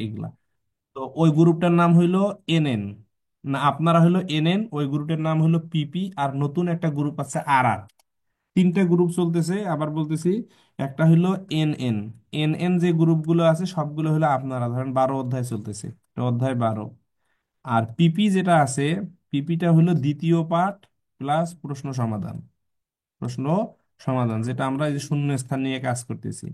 এইগুলা। তো ওই গ্রুপটার নাম হইলো এনএন, না আপনারা হইলো এনএন, ওই গ্রুপের নাম হলো পিপি, আর নতুন একটা গ্রুপ আছে আর। তিনটা গ্রুপ চলতেছে, আবার বলতেছি। একটা হইলো এনএন। এনএন যে গ্রুপগুলো আছে সবগুলো হলো আপনারা, ধরেন 12 অধ্যায় চলতেছে, এটা অধ্যায় 12। আর পিপি যেটা আছে, পিপিটা হলো দ্বিতীয় পাঠ প্লাস প্রশ্ন সমাধান। প্রশ্ন সমাধান যেটা আমরা এই যে শূন্য স্থান নিয়ে কাজ করতেছি।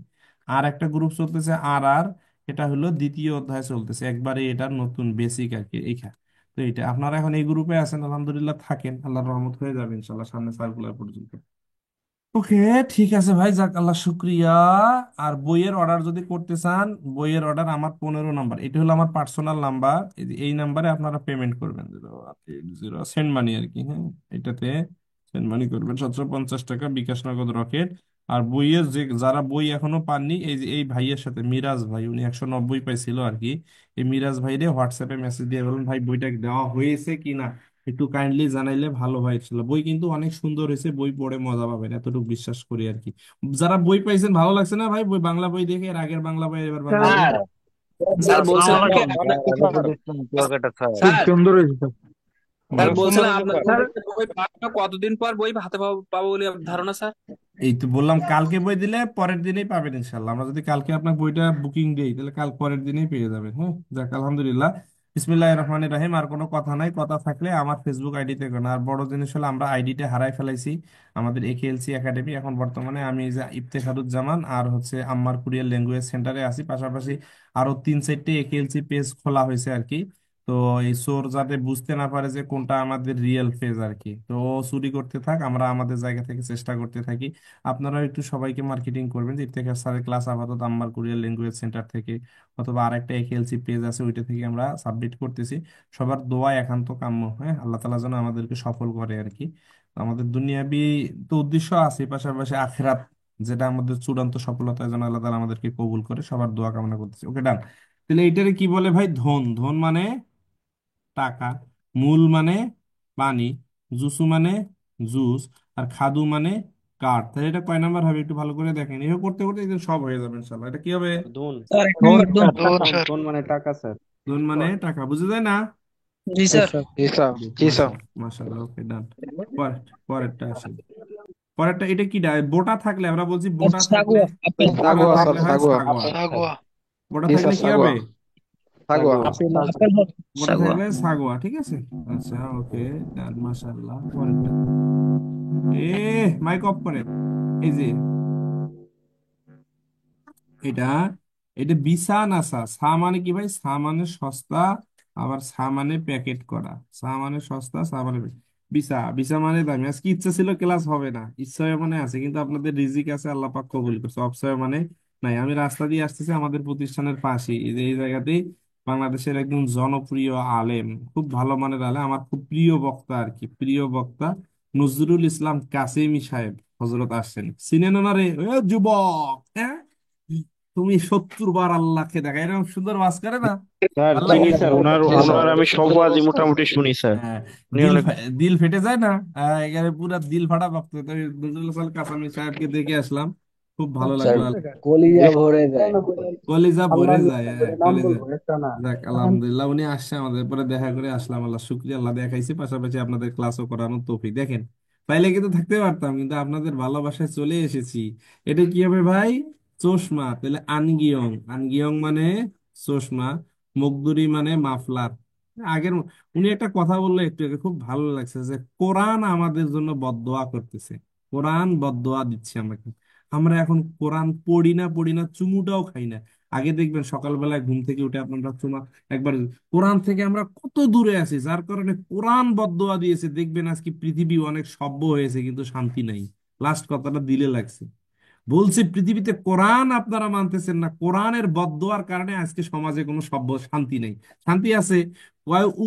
আর একটা গ্রুপ চলতেছে আর, এটা হলো দ্বিতীয় অধ্যায় চলতেছে, একবারে এটা নতুন বেসিক আর কি এইখানে। তো এটা আপনারা এখন এই গ্রুপে আছেন, আলহামদুলিল্লাহ থাকেন, আল্লাহর রহমত হয়ে যাবে ইনশাল্লাহ সামনে সার্কুলার পর্যন্ত। ওকে, ঠিক আছে ভাই, যাক আল্লাহ শুক্রিয়া। আর বইয়ের অর্ডার যদি করতে চান, বইয়ের অর্ডার আমার 15 নাম্বার, এটা হলো আমার পার্সোনাল নাম্বার। এই নাম্বারে আপনারা পেমেন্ট করবেন, 080 সেন্ড মানি আর কি, হ্যাঁ, এটাতে সেন্ড মানি করবেন 1750 টাকা, বিকাশ নগদ রকেট। আর বইয়ের যে যারা বই এখনো পাননি, এই যে এই ভাইয়ের সাথে, মিরাজ ভাই, উনি 190 পাইছিল আর কি। এই মিরাজ ভাইরে হোয়াটসঅ্যাপে মেসেজ দিয়ে বলুন, ভাই বইটা দেওয়া হয়েছে কিনা একটু কাইন্ডলি জানাইলে ভালো হয়েছিল। বই কিন্তু অনেক সুন্দর হয়েছে, বই পড়ে মজা পাবেন, এতটুকু বিশ্বাস করি আর কি। যারা বই পাইছেন ভালো লাগছে না ভাই? বই, বাংলা বই দেখে, এর আগের বাংলা বই, এবার বাংলা বই। স্যার, হুম? স্যার আসসালামু বলছিলাম কি আলাইকুম। আপনার আমি তো দেখলাম কুয়াকাটা স্যার। খুব স্যার, সুন্দর হয়েছে স্যার। স্যার হুম। বলছিলাম সমস্যা আপনার স্যার। কাছে বই পাবো কতদিন পর বই হাতে পাবো পাবো বলে আপনার ধারণা স্যার? এই তো বললাম, কালকে বই দিলে পরের দিনেই পাবেন ইনশাল্লাহ। আমরা যদি কালকে আপনার বইটা বুকিং দিই, তাহলে কাল পরের দিনেই পেয়ে যাবেন। হ্যাঁ, যাক আলহামদুলিল্লাহ। বিসমিল্লাহির রহমানির রহিম। আর কোনো কথা নাই, কথা থাকলে আমার ফেসবুক আইডিতে কোনো। আর বড় জিনিস হলো, আমরা আইডিটা হারাই ফেলাইছি, আমাদের একেএলসি একাডেমি। এখন বর্তমানে আমি এই যে ইফতেখারুজ্জামান আর হচ্ছে আম্মার কুরিয়ার ল্যাঙ্গুয়েজ সেন্টারে আছি, পাশাপাশি আরো 3-4টে একেএলসি পেজ খোলা হয়েছে আর কি। তো এই চোর যাতে বুঝতে না পারে যে কোনটা আমাদের রিয়েল পেজ আর কি, তো ও চুরি করতে থাক, আমরা আমাদের জায়গা থেকে চেষ্টা করতে থাকি। আপনারা একটু সবাইকে মার্কেটিং করবেন যে ইফতেখার স্যারের ক্লাস আপাতত আম্মার কোরিয়ান ল্যাঙ্গুয়েজ সেন্টার থেকে, অথবা আরেকটা একেএলসি পেজ আছে, ওইটা থেকে আমরা সাবমিট করতেছি। সবার দোয়া একান্ত কাম্য, হ্যাঁ, আল্লাহ তাআলা যেন আমাদেরকে সফল করে আর কি। আমাদের দুনিয়াবি তো উদ্দেশ্য আছে, পাশাপাশি আখিরাত, যেটা আমাদের চূড়ান্ত সফলতা, যেন আল্লাহ তাআলা আমাদেরকে কবুল করে, সবার দোয়া কামনা করতেছি। ওকে, ডান। তাহলে এইটারে কি বলে ভাই? ধন। ধন মানে টাকা। মূল মানে পানি। জুসু মানে জুস। আর খাদু মানে কাঠ। তাহলে এটা কয় নাম্বার হবে একটু ভালো করে দেখেন, এভাবে করতে করতে একদম সব হয়ে যাবে ইনশাল্লাহ। এটা কি হবে? ধুন। স্যার এক ধন নম্বর দোন। স্যার, ধন ধন স্যার। ধন মানে টাকা স্যার। ধন মানে টাকা, বুঝে যায় না? জি এই স্যার। স্যার, জি স্যার, জি স্যার। মাশাআল্লাহ, মাশাআল্লাহ, ওকে, ডান। পরেরটা আসি। পরেরটা এটা কি বোটা থাকলে, আমরা বলছি বোটা থাকলে, সাগুয়া আপেল। বোটা সাগোয়া স্যার, থাকলে হয় সাগোয়া। সাগোয়া। সাগুয়া। বোটা জি থাকলে স্যার, কি হবে? সাগোয়া। সাগোয়া। সাগুয়া। আপেল আপেল হবে বোটা সাগুয়া। থাকলে সাগোয়া, ঠিক আছে। আচ্ছা, ওকে, ডান, মাশাআল্লাহ। পরেরটা, এ মাইক অফ করে, এই যে এটা, এটা বিসা না সা? সা মানে কি ভাই? সা মানে সস্তা, আবার সা মানে প্যাকেট করা। সা মানে সস্তা, সা মানে বিসা। বিসা মানে দামি। আজকে ইচ্ছা ছিল ক্লাস হবে না, ইচ্ছা মানে আছে, কিন্তু আপনাদের রিজিক আছে, আল্লাহ পাক কবুল করছে, অবসয় মানে নাই। আমি রাস্তা দিয়ে আসতেছি আমাদের প্রতিষ্ঠানের পাশে, এই যে এই জায়গাতেই বাংলাদেশের একদম জনপ্রিয় আলেম, খুব ভালো মানের আলেম, আমার খুব প্রিয় বক্তা আর কি, প্রিয় বক্তা নজরুল ইসলাম কাসেমি সাহেব হজরত আসছেন। চিনেন ওনারে? ও যুবক, হ্যাঁ, তুমি 70 বার আল্লাহকে দেখা, এরকম সুন্দর ওয়াজ করে না, স্যার ভাল চিনি লাগে। স্যার, ওনার জি স্যার। ওনার আমি সব ওয়াজই মোটামুটি শুনি স্যার। হ্যাঁ, উনি দিল অনেক দিল ফেটে যায় না? এখানে পুরা দিল ফাটা ভক্ত। তো এই নজরুল ইসলাম কাসামি সাহেবকে দেখে আসলাম, খুব ভালো স্যার লাগলো। কলিজা ভরে যায়। কলিজা ভরে যায়, হ্যাঁ, কলিজা। যাক আলহামদুলিল্লাহ, উনি আসছে আমাদের, পরে দেখা করে আসলাম, আল্লাহ শুক্রিয়া, আল্লাহ দেখাইছে, পাশাপাশি আপনাদের ক্লাসও করানোর তৌফিক। দেখেন, তাইলে কিন্তু থাকতে পারতাম, কিন্তু আপনাদের ভালোবাসায় চলে এসেছি। এটা কি হবে ভাই? চশমা। তাহলে আনগিয়ং। আনগিয়ং মানে চশমা। মকদুরি মানে মাফলার। আগের উনি একটা কথা বললো একটু আগে, খুব ভালো লাগছে, যে কোরআন আমাদের জন্য বদদোয়া করতেছে। কোরআন বদদোয়া দিচ্ছে আমাকে। আমরা এখন কোরআন পড়ি না, পড়ি না, চুমুটাও খাই না। আগে দেখবেন সকালবেলায় ঘুম থেকে উঠে আপনারা চুমা একবার, কোরআন থেকে আমরা কত দূরে আছি, যার কারণে কোরআন বদদোয়া দিয়েছে। দেখবেন আজকে পৃথিবী অনেক সভ্য হয়েছে, কিন্তু শান্তি নাই। লাস্ট কথাটা দিলে লাগছে, বলছে পৃথিবীতে কোরআন আপনারা মানতেছেন না, কোরআনের বদদোয়ার কারণে আজকে সমাজে কোনো সভ্য শান্তি নেই। শান্তি আছে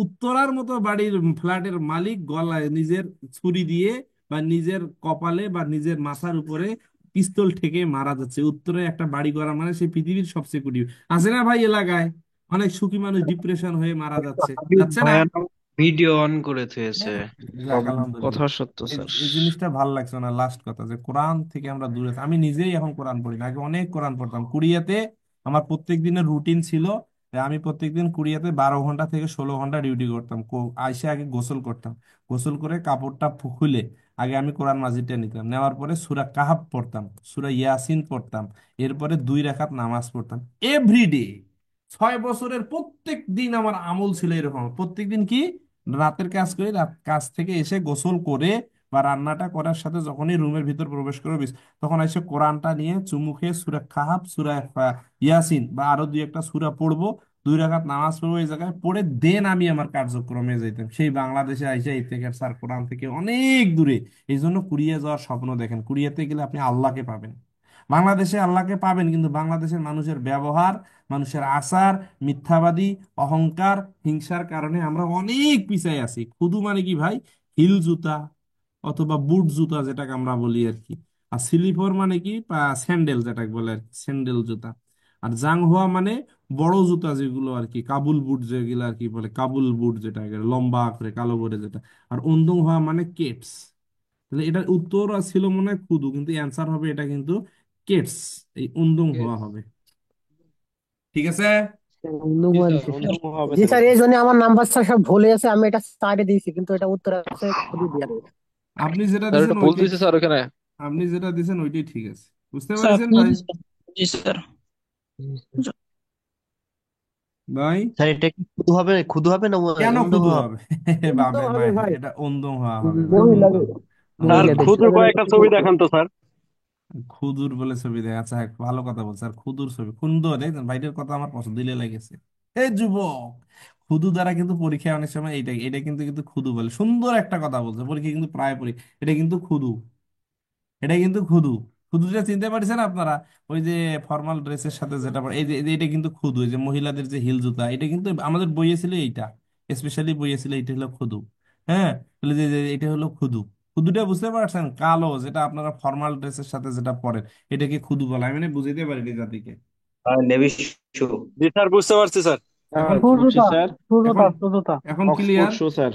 উত্তরার মতো বাড়ির ফ্ল্যাটের মালিক গলায় নিজের ছুরি দিয়ে, বা নিজের কপালে বা নিজের মাথার উপরে পিস্তল ঠেকে মারা যাচ্ছে। উত্তরে একটা বাড়ি করা মানে সেই পৃথিবীর সবচেয়ে কুটি আছে না ভাই? এলাকায় অনেক সুখী মানুষ ডিপ্রেশন হয়ে মারা যাচ্ছে, যাচ্ছে না? ভয়ানক ভিডিও অন করে থুয়েছে হ্যাঁ, যাক সব। আলহামদুলিল্লাহ। কথা সত্য এই স্যার। এই জিনিসটা ভাল লাগছে না, লাস্ট কথা, যে কোরআন থেকে আমরা দূরে আমি নিজেই এখন কোরআন পড়ি না, আগে অনেক কোরআন পড়তাম কুড়িয়াতে। আমার প্রত্যেক দিনের রুটিন ছিল, আমি প্রত্যেকদিন কুড়িয়াতে 12 ঘন্টা থেকে 16 ঘন্টা ডিউটি করতাম। আইসে আগে গোসল করতাম, গোসল করে কাপড়টা খুলে আগে আমি কোরআন মাজিদটা নিতাম, নেওয়ার পরে সূরা কাহাফ পড়তাম, সূরা ইয়াসিন পড়তাম, এরপরে 2 রাকাত নামাজ পড়তাম এভরিডে। 6 বছরের প্রত্যেক দিন আমার আমল ছিল এরকম। প্রত্যেক দিন কি, রাতের কাজ করি, রাত কাজ থেকে এসে গোসল করে বা রান্নাটা করার সাথে যখনই রুমের ভিতর প্রবেশ করবো তখন এসে কোরআনটা নিয়ে চুমু খেয়ে সূরা কাহাফ, সূরা ইয়াসিন বা আরো 2-1টা সূরা পড়বো, 2 রাকাত নামাজ পড়বো এই জায়গায় পড়ে দেন আমি আমার কার্যক্রমে যাইতাম। সেই বাংলাদেশে আইসা এই থেকে স্যার কোরআন থেকে অনেক দূরে। এই জন্য কুড়িয়ে যাওয়ার স্বপ্ন দেখেন, কুড়িয়াতে গেলে আপনি আল্লাহকে পাবেন। বাংলাদেশে আল্লাহকে পাবেন, কিন্তু বাংলাদেশের মানুষের ব্যবহার, মানুষের আচার, মিথ্যাবাদী, অহংকার, হিংসার কারণে আমরা অনেক পিছায় আছি। খুদু মানে কি ভাই? হিল জুতা অথবা বুট জুতা যেটাকে আমরা বলি আর কি। আর স্লিপার মানে কি, স্যান্ডেল যেটাকে বলে আর কি, স্যান্ডেল জুতা। আর জাংহুয়া মানে বড় জুতা যেগুলো আর কি, কাবুল বুট যেগুলো আর কি বলে, কাবুল বুট যেটা লম্বা করে কালো করে যেটা। আর উন্দুং হওয়া মানে কেটস। তাহলে এটার উত্তর ছিল মনে হয় খুদু, কিন্তু অ্যান্সার হবে এটা কিন্তু কেটস, এই উন্দুং হওয়া হবে। ঠিক আছে। অনুমান দিছে স্যার। অন্যরকম হবে জি তাহলে স্যার, স্যার। এই জন্য আমার নাম্বার স্যার সব ভুলে আছে, আমি এটা সাইডে দিয়েছি, কিন্তু এটা উত্তর আছে খুবই দিয়ে দেবে। আপনি যেটা স্যার দিছেন এটা ভুল ওইটাই, দিছে স্যার ওখানে। আপনি যেটা দিছেন ওইটাই ঠিক আছে। বুঝতে স্যার পারছেন আপনি ভাই? জি স্যার। ভাই স্যার এটা কি খুদু হবে, খুদু হবে না কেন অন্ধ খুদু হবে? হবে? উত্তম হবে ভাই। এটা অন্দং হওয়া হবে ভাই, মহিলাদের, অন্দং। স্যার অন্দং মহিলাদের হবে। খুদুর কয়েকটা ছবি দেখান তো স্যার। খুদুর বলে ছবি দেয়? আচ্ছা হ্যাঁ, ভালো কথা বলছে। আর খুদুর ছবি সুন্দর, দেখছেন ভাইটার কথা আমার পছন্দ, দিলে লেগেছে। এই যুবক, খুদু দ্বারা কিন্তু পরীক্ষায় অনেক সময় এইটা এটা কিন্তু কিন্তু খুদু বলে, সুন্দর একটা কথা বলছে, পরীক্ষা কিন্তু প্রায় পরীক্ষা এটা কিন্তু খুদু, এটা কিন্তু খুদু। খুদুটা চিনতে পারছেন আপনারা? ওই যে ফর্মাল ড্রেসের সাথে যেটা পরে, এটা কিন্তু খুদু। এই যে মহিলাদের যে হিল জুতা, এটা কিন্তু আমাদের বইয়ে ছিল এইটা, স্পেশালি বইয়ে ছিল এটা হলো খুদু। হ্যাঁ, বলে যে এটা হলো খুদু। খুদুটা বুঝতে পারছেন? কালো যেটা আপনারা ফর্মাল ড্রেসের সাথে যেটা পরেন, এটাকে খুদু বলা। আমি মানে বুঝাইতে পারিনি জাতিকে। নেভি শু। জি স্যার, বুঝতে পারছি স্যার। এখন বুঝছি সুজুতা, স্যার। এখন সুজুতা, সুজুতা। এখন অক্সফোর্ড ক্লিয়ার শো স্যার।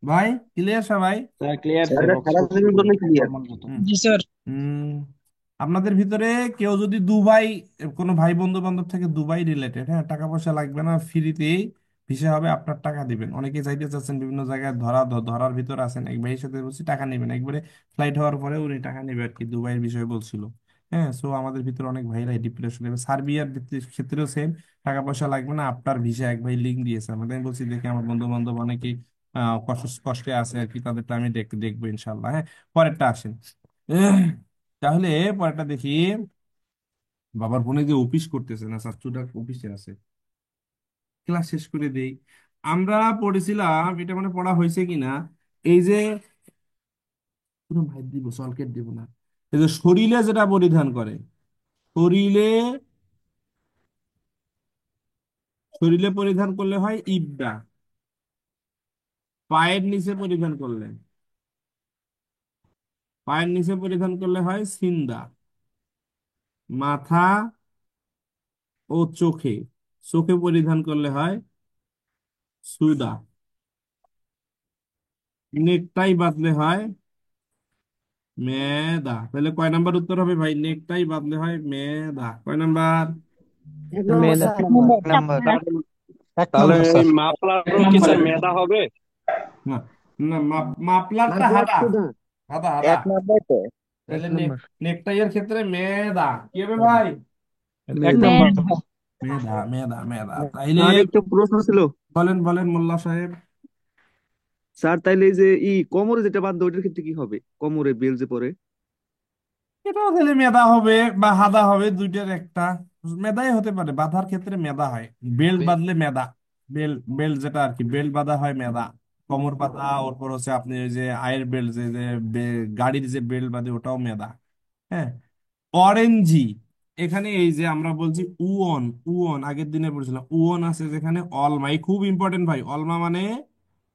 ভাই? ক্লিয়ার সবাই? স্যার ক্লিয়ার স্যার স্যার, এটা সারা অক্সফোর্ড শো দিনের জন্য ক্লিয়ার। ফরমাল জুতো। হুম। জি স্যার। উম, আপনাদের ভিতরে কেউ যদি দুবাই, কোনো ভাই বন্ধু বান্ধব থেকে দুবাই রিলেটেড, হ্যাঁ, টাকা পয়সা লাগবে না, ফ্রিতেই ভিসা হবে, আপনার টাকা দিবেন। অনেকে যাইতে চাচ্ছেন বিভিন্ন জায়গায়, ধরার ভিতর আছেন, এক ভাইয়ের সাথে বলছি টাকা নেবেন একবারে, ফ্লাইট হওয়ার পরে উনি টাকা নেবে আর কি, দুবাইয়ের বিষয়ে বলছিল। হ্যাঁ, সো আমাদের ভিতরে অনেক ভাইরা ডিপ্রেশন, সার্বিয়ার ক্ষেত্রেও সেম, টাকা পয়সা লাগবে না, আপনার ভিসা এক ভাই লিঙ্ক দিয়েছে আমাদের। আমি বলছি দেখি আমার বন্ধু বান্ধব অনেকে কষ্টে আছে আর কি, তাদেরটা আমি দেখবো ইনশাল্লাহ। হ্যাঁ, পরেরটা আসেন। তাহলে পরেরটা দেখি। বাবার ফোনে যে অফিস করতেছে না, চাচুটা অফিসে আছে, ক্লাস শেষ করে দেই। আমরা পড়েছিলাম, এটা মানে পড়া হয়েছে কিনা, এই যে পুরো ভাই দিব, সলকেট দিব না, এই যে শরীরে যেটা পরিধান করে, শরীরে, শরীরে পরিধান করলে হয় ইবদা, পায়ের নিচে পরিধান করলে, পায়ের নিচে পরিধান করলে হয় সিন্দা, মাথা ও চোখে, চোখে পরিধান করলে হয় সুদা, নেকটাই বাঁধলে হয় মেদা। তাহলে কয় নাম্বার উত্তর হবে ভাই? নেকটাই বাঁধলে হয় মেদা। কয় নাম্বার? 1 নম্বর মেধা। স্যার। এক নম্বর। নাম্বার। স্যার, 1 তাহলে নম্বর এই স্যার। মাফলারও কি স্যার মেধা হবে? না, না, মাপলারটা মাফলার হাদা, সুদা। হাদা হাদা। 1 নম্বর তো। এক তাহলে নম্বর নেকটাইয়ের ক্ষেত্রে মেদা কি হবে ভাই? 1 নম্বর। মেধা, মেধা, মেধা। তাইলে স্যার একটা প্রশ্ন ছিল। বলেন বলেন মোল্লা সাহেব। স্যার তাইলে এই যে কোমরে যেটা বাঁধবে ওইটার ক্ষেত্রে কি হবে, কোমরে বেল যে পরে? এটাও তাহলে মেধা হবে বা হাদা হবে, দুইটার একটা। মেধাই হতে পারে, বাঁধার ক্ষেত্রে মেধা হয়। বেল্ট বাঁধলে মেধা, বেল্ট যেটা আর কি, বেল্ট বাঁধা হয় মেধা। কোমর বাঁধা, ওরপর হচ্ছে আপনি ওই যে আয়ের বেল্ট, যে যে গাড়ির যে বেল্ট বাঁধে, ওটাও মেধা। হ্যাঁ, অরেঞ্জি, এখানে এই যে আমরা বলছি উওন, উওন আগের দিনে পড়েছিলাম, উওন আছে যেখানে, অলমা, এই খুব ইম্পর্টেন্ট ভাই। অলমা মানে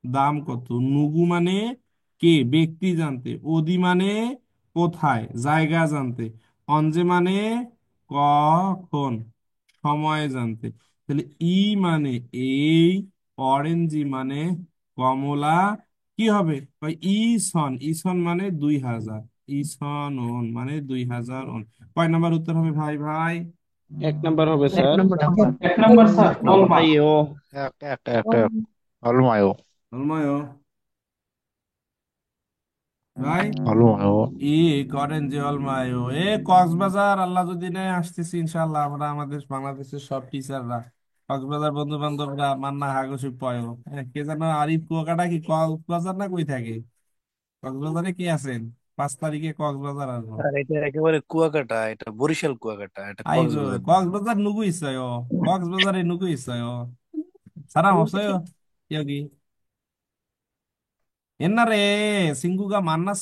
দাম কত, নুগু মানে কে, ব্যক্তি জানতে, ওদি মানে কোথায়, জায়গা জানতে, অঞ্জে মানে কখন, সময় জানতে। তাহলে ই মানে এই, অরেঞ্জি মানে কমলা, কি হবে? ইসন, ইসন মানে 2000, ইসানন মানে 2000 কয় নাম্বার উত্তর হবে ভাই ভাই? 1 নাম্বার হবে এক স্যার। নম্বর ঠিক আছে। এক নম্বর স্যার অলমা। অলমাইও এক এক এক এক অলমাইও অলমায় ভাই অলমাইও ই করেন যে অলমায় কক্সবাজার আল্লাহ যদি নেয় আসতেছি ইনশাল্লাহ আমরা আমাদের বাংলাদেশের সব টিচাররা কক্সবাজার বন্ধু বান্ধবরা মান্না হাগসি পয় কে যেন আরিফ কুয়াকাটা কি কক্সবাজার না কই থাকে? কক্সবাজারে কে আছেন? 5 তারিখে কক্সবাজার আসবো। আর এটা একেবারে কুয়াকাটা, এটা বরিশাল কুয়াকাটা, এটা আইগো কক্সবাজার না। কক্সবাজার নুগু ইচ্ছায় কক্সবাজারে নুগু ইচ্ছায় সারা হসয় কি এনারে সিঙ্গুগা মান্নাস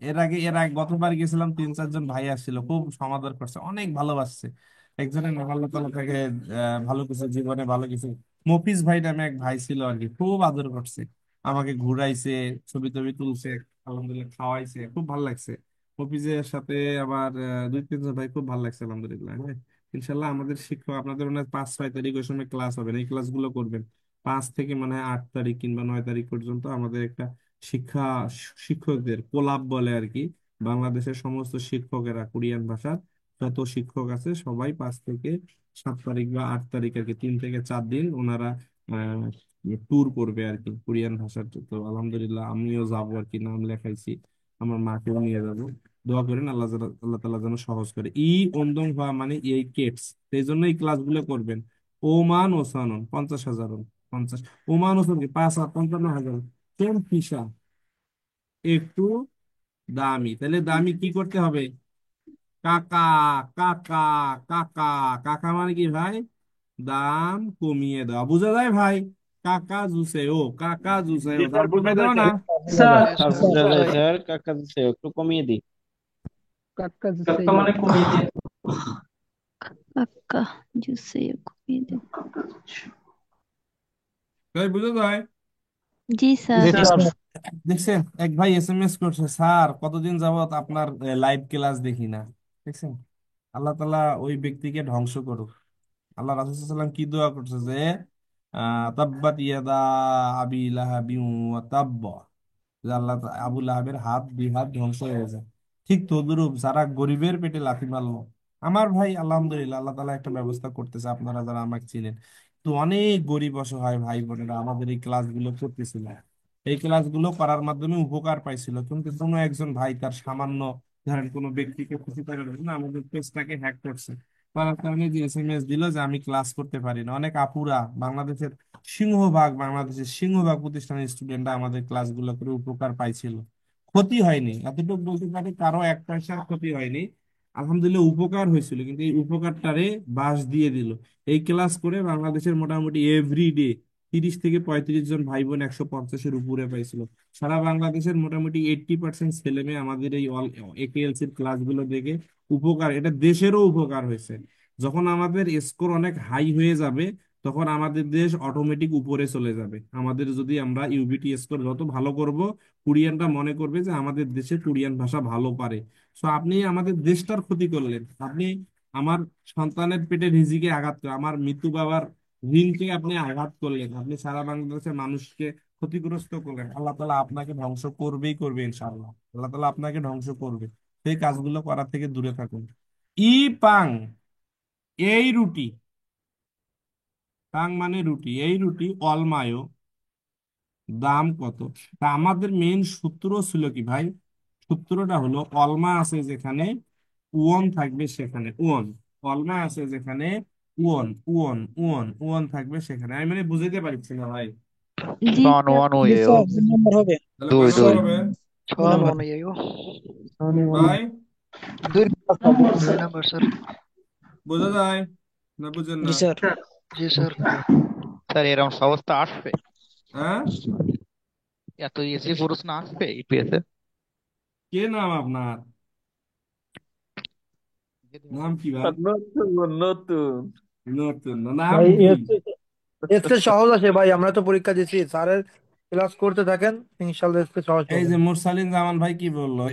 এর আগে গতবার গেছিলাম 3-4 জন ভাই আসছিল খুব সমাদর করছে অনেক ভালোবাসছে একজনের নাম আল্লাহ তাআলা তাকে ভালো কিছু জীবনে ভালো কিছু মফিজ ভাই নামে এক ভাই ছিল আর কি খুব আদর করছে আমাকে ঘুরাইছে ছবি টবি তুলছে আলহামদুলিল্লাহ খাওয়াইছে খুব ভালো লাগছে মফিজের সাথে আবার 2-3 জন ভাই খুব ভালো লাগছে আলহামদুলিল্লাহ হ্যাঁ ইনশাল্লাহ আমাদের শিক্ষক আপনাদের মনে হয় 5-6 তারিখ ওই সময় ক্লাস হবে এই ক্লাসগুলো করবেন 5 থেকে মনে হয় 8 তারিখ কিংবা 9 তারিখ পর্যন্ত আমাদের একটা শিক্ষা শিক্ষকদের কোলাব বলে আর কি বাংলাদেশের সমস্ত শিক্ষকেরা কোরিয়ান ভাষার যত শিক্ষক আছে সবাই 5 থেকে 7 তারিখ বা 8 তারিখ আর কি 3 থেকে 4 দিন ওনারা ট্যুর করবে আর কি কোরিয়ান ভাষার তো আলহামদুলিল্লাহ আমিও যাবো আর কি নাম লেখাইছি আমার মাকেও নিয়ে যাবো দোয়া করেন আল্লাহ তাআলা যেন সহজ করে অন্দং হওয়া মানে এই কেটস সেই জন্য এই ক্লাসগুলো করবেন ওমান ওসানন 50,000 50 ওমান ওসান কি 5 আর 55,000 কোন ফিসা একটু দামি তাহলে দামি কি করতে হবে কাকা কাকা কাকা কাকা মানে কি ভাই দাম কমিয়ে দেওয়া বুঝা যায় ভাই কাকা জুসে জি ও দাম স্যার, বোঝা কমিয়ে যায় দেওয়া না স্যার। স্যার স্যার বোঝা যায় স্যার, কাকা দিচ্ছে একটু কমিয়ে দিই। কাকা কাকা মানে কমিয়ে দিন। কাকা জুসে কমিয়ে দিন। তাই বুঝা যায় জি স্যার। জি স্যার। দেখছেন এক ভাই এসএমএস করছে স্যার কতদিন যাবত আপনার লাইভ ক্লাস দেখি না দেখছেন আল্লাহ তাআলা ওই ব্যক্তিকে ধ্বংস করুক আল্লাহ রাসূল সাল্লাল্লাহু আলাইহি ওয়াসাল্লাম কি দোয়া করছে যে তাব্বাত ইয়াদা আবি লাহাবি ওয়া তাব্ব যে আল্লাহ আবু লাহাবের হাত 2 হাত ধ্বংস হয়ে যায় ঠিক তদ্রূপ যারা গরিবের পেটে লাথি মারলো আমার ভাই আলহামদুলিল্লাহ আল্লাহ তাআলা একটা ব্যবস্থা করতেছে আপনারা যারা আমাকে চিনেন তো অনেক গরিব অসহায় ভাই বোনেরা আমাদের এই ক্লাসগুলো করতেছিল এই ক্লাসগুলো করার মাধ্যমে উপকার পাইছিল কিন্তু কোনো একজন ভাই তার সামান্য ধরেন কোনো ব্যক্তিকে খুশি করার জন্য আমাদের পেজটাকে হ্যাক করছে করার কারণে যে এসএমএস দিল যে আমি ক্লাস করতে পারি না অনেক আপুরা বাংলাদেশের সিংহভাগ প্রতিষ্ঠানের স্টুডেন্টরা আমাদের ক্লাসগুলো করে উপকার পাইছিল ক্ষতি হয়নি এতটুকু বলতে পারি কারো 1 পয়সার ক্ষতি হয়নি আলহামদুলিল্লাহ উপকার হয়েছিল কিন্তু এই উপকারটারে বাস দিয়ে দিল এই ক্লাস করে বাংলাদেশের মোটামুটি এভরিডে 30 থেকে 35 জন ভাই বোন 150-এর উপরে পাইছিল সারা বাংলাদেশের মোটামুটি 80% ছেলে মেয়ে আমাদের এই একেএলসির ক্লাসগুলো দেখে উপকার এটা দেশেরও উপকার হয়েছে যখন আমাদের স্কোর অনেক হাই হয়ে যাবে তখন আমাদের দেশ অটোমেটিক উপরে চলে যাবে আমাদের যদি আমরা ইউবিটি স্কোর যত ভালো করব কোরিয়ানরা মনে করবে যে আমাদের দেশে কোরিয়ান ভাষা ভালো পারে সো আপনি আমাদের দেশটার ক্ষতি করলেন আপনি আমার সন্তানের পেটে রিজিকে আঘাত করে আমার মৃত্যু বাবার ঋণকে আপনি আঘাত করলেন আপনি সারা বাংলাদেশের মানুষকে ক্ষতিগ্রস্ত করলেন আল্লাহ তাআলা আপনাকে ধ্বংস করবেই করবে ইনশাআল্লাহ আল্লাহ তাআলা আপনাকে ধ্বংস করবে সেই কাজগুলো করা থেকে দূরে থাকুন ই পাং এই রুটি পাং মানে রুটি এই রুটি অলমায়ো দাম কত তা আমাদের মেইন সূত্র ছিল কি ভাই সূত্রটা হলো অলমা আছে যেখানে উয়ন থাকবে সেখানে উয়ন অলমা আছে যেখানে উয়ন থাকবে সেখানে আমি মানে বুঝাইতে পারছি না ভাই জি সন স্যার। ওয়ান জি ওয়েও স্যার 2 নম্বর হবে। তাহলে দুই কয় নাম্বার দুই হবে দুই ছয় নম্বর মনে হয় ভাই 2 স্যার 2 দুই নাম্বার স্যার। বোঝা যায় না বুঝেন না জি স্যার। জি স্যার। স্যার এরকম অবস্থা আসবে হ্যাঁ এত ইজি প্রশ্ন আসবে ইপিএস কে নাম আপনার নাম কি ভাই নতুন নতুন। নতুন নাম ভাই কি এসকে সহজ আছে ভাই, আমরা তো পরীক্ষা দিছি, স্যারের ক্লাস করতে থাকেন, ইনশাআল্লাহ এসকে সহজ এই পাবেন। যে মুরসালিন জামান ভাই কি বললো